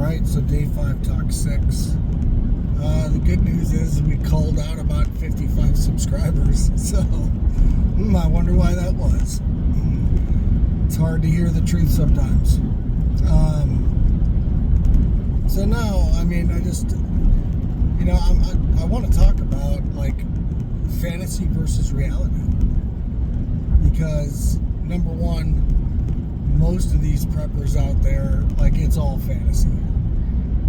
Alright, so day 5, talk 6. The good news is we culled out about 55 subscribers, so I wonder why that was. It's hard to hear the truth sometimes. So now, I mean, I just, I want to talk about, like, fantasy versus reality. Because, number one, most of these preppers out there, like, it's all fantasy.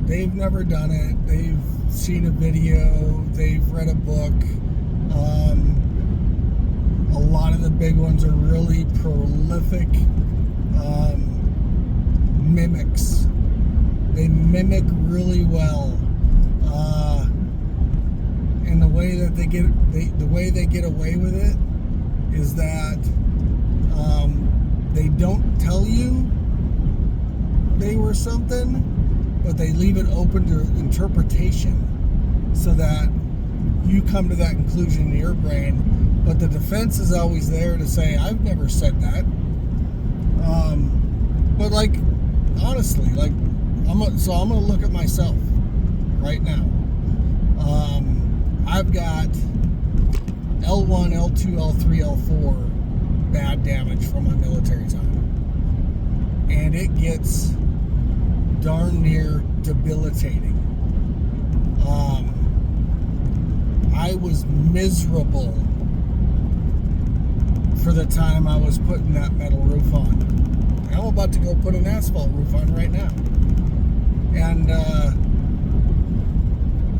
They've never done it. They've seen a video. They've read a book. A lot of the big ones are really prolific mimics. They mimic really well. And the way that they get away with it is that they don't tell you they were something, but they leave it open to interpretation so that you come to that conclusion in your brain. But the defense is always there to say, I've never said that. But like, honestly, like, I'm gonna look at myself right now. I've got L1, L2, L3, L4 bad damage from my military time. And it gets darn near debilitating. I was miserable for the time I was putting that metal roof on. I'm about to go put an asphalt roof on right now.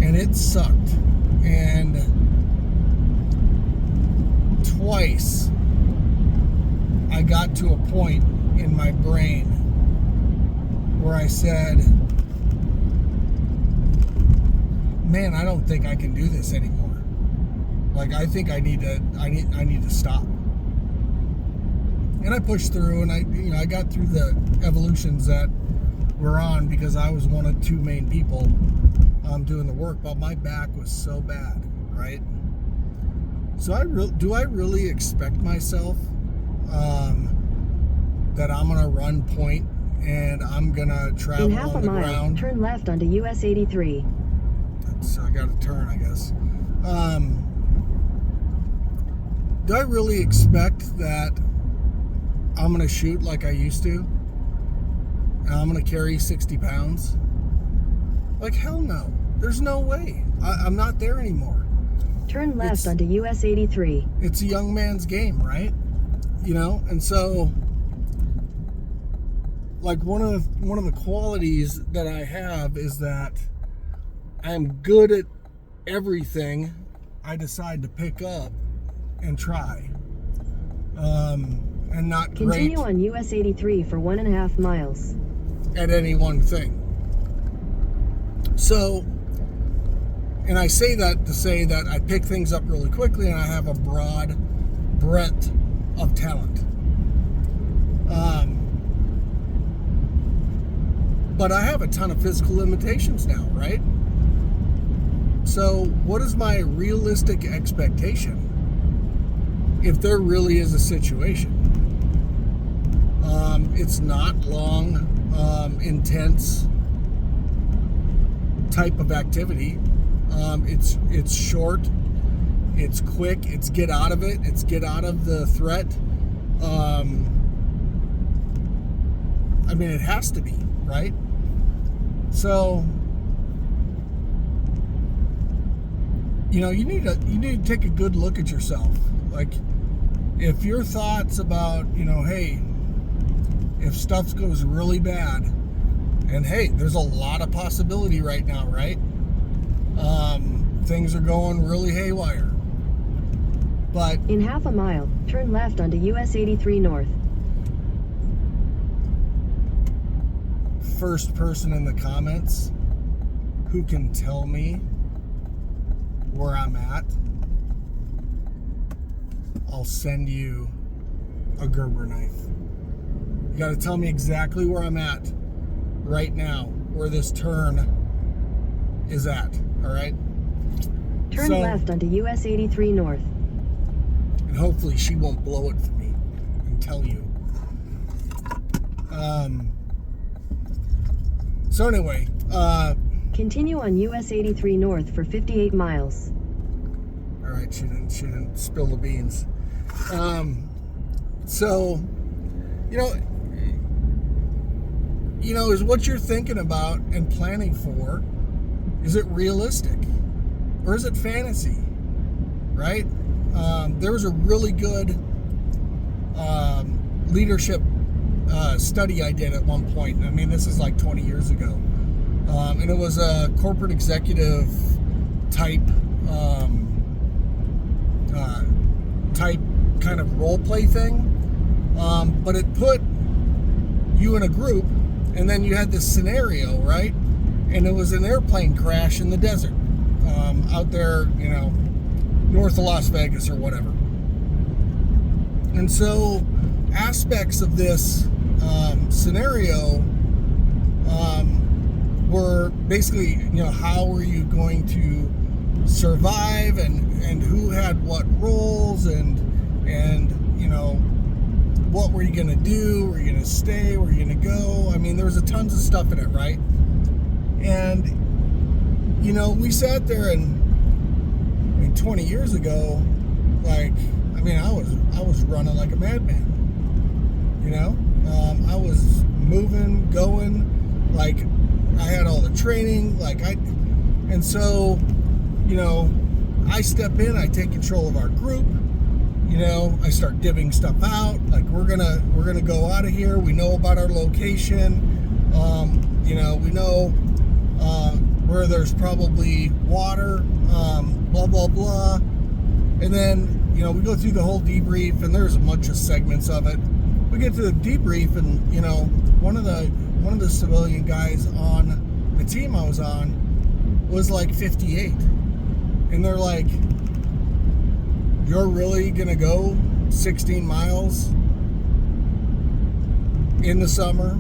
And it sucked. And twice I got to a point in my brain where I said, man, I don't think I can do this anymore. Like, I think I need to stop. And I pushed through, and I got through the evolutions that we're on because I was one of two main people doing the work, but my back was so bad, right? So do I really expect myself that I'm gonna run point and I'm gonna travel in half on a the mile, ground? Turn left onto US 83. I got to turn, I guess. Do I really expect that I'm gonna shoot like I used to? And I'm gonna carry 60 pounds? Like, hell no. There's no way. I'm not there anymore. Turn left onto US 83. It's a young man's game, right? And so, like, one of the qualities that I have is that I'm good at everything I decide to pick up and try. And not Continue great on US 83 for 1.5 miles. at any one thing. So, and I say that to say that I pick things up really quickly and I have a broad breadth of talent. But I have a ton of physical limitations now, right? So what is my realistic expectation if there really is a situation? It's not long, intense type of activity. It's short, it's quick, it's get out of it, it's get out of the threat. I mean, it has to be, right? So, you need to take a good look at yourself. Like, if your thoughts about, hey, if stuff goes really bad, and hey, there's a lot of possibility right now, right? Things are going really haywire. But in half a mile, turn left onto US 83 North. First person in the comments who can tell me where I'm at, I'll send you a Gerber knife. You got to tell me exactly where I'm at right now, where this turn is at, all right? Turn left onto US 83 North. And hopefully she won't blow it for me and tell you. So anyway, Continue on US 83 North for 58 miles. all right, she didn't spill the beans. So, you know, is what you're thinking about and planning for, is it realistic? Or is it fantasy? Right? There was a really good leadership study I did at one point. I mean, this is like 20 years ago. And it was a corporate executive type kind of role play thing. But it put you in a group, and then you had this scenario, right? And it was an airplane crash in the desert, out there, you know, north of Las Vegas or whatever. And so aspects of this scenario were basically, you know, how were you going to survive, and who had what roles, and you know, what were you going to do? Were you going to stay? Were you going to go? I mean, there was a tons of stuff in it, right? And, you know, we sat there, and I mean, 20 years ago, like, I mean, I was running like a madman, you know? I was moving, going, like, I had all the training, and so, you know, I step in, I take control of our group, you know, I start divvying stuff out, like, we're gonna go out of here, we know about our location, you know, we know where there's probably water, blah, blah, blah, and then, you know, we go through the whole debrief, and there's a bunch of segments of it. We get to the debrief, and, you know, one of the civilian guys on the team I was on was like 58, and they're like, "You're really gonna go 16 miles in the summer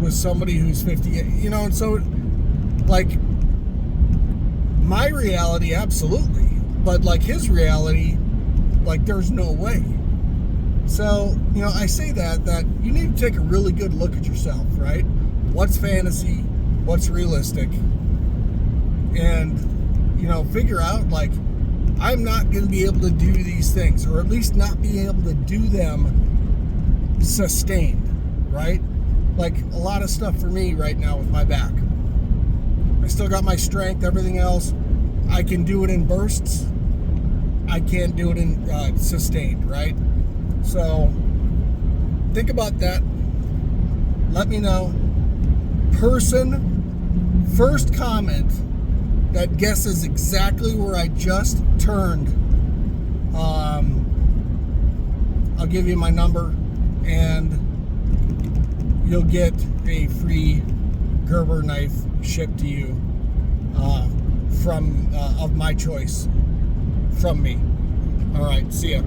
with somebody who's 58?" You know, and so, like, my reality, absolutely, but like his reality, like, there's no way. So, you know, I say that you need to take a really good look at yourself, right? What's fantasy? What's realistic? And, you know, figure out, like, I'm not going to be able to do these things, or at least not be able to do them sustained, right? Like, a lot of stuff for me right now with my back. I still got my strength, everything else. I can do it in bursts. I can't do it in sustained, right? So think about that. Let me know. First comment that guesses exactly where I just turned, I'll give you my number, and you'll get a free Gerber knife shipped to you from of my choice from me. All right, see ya.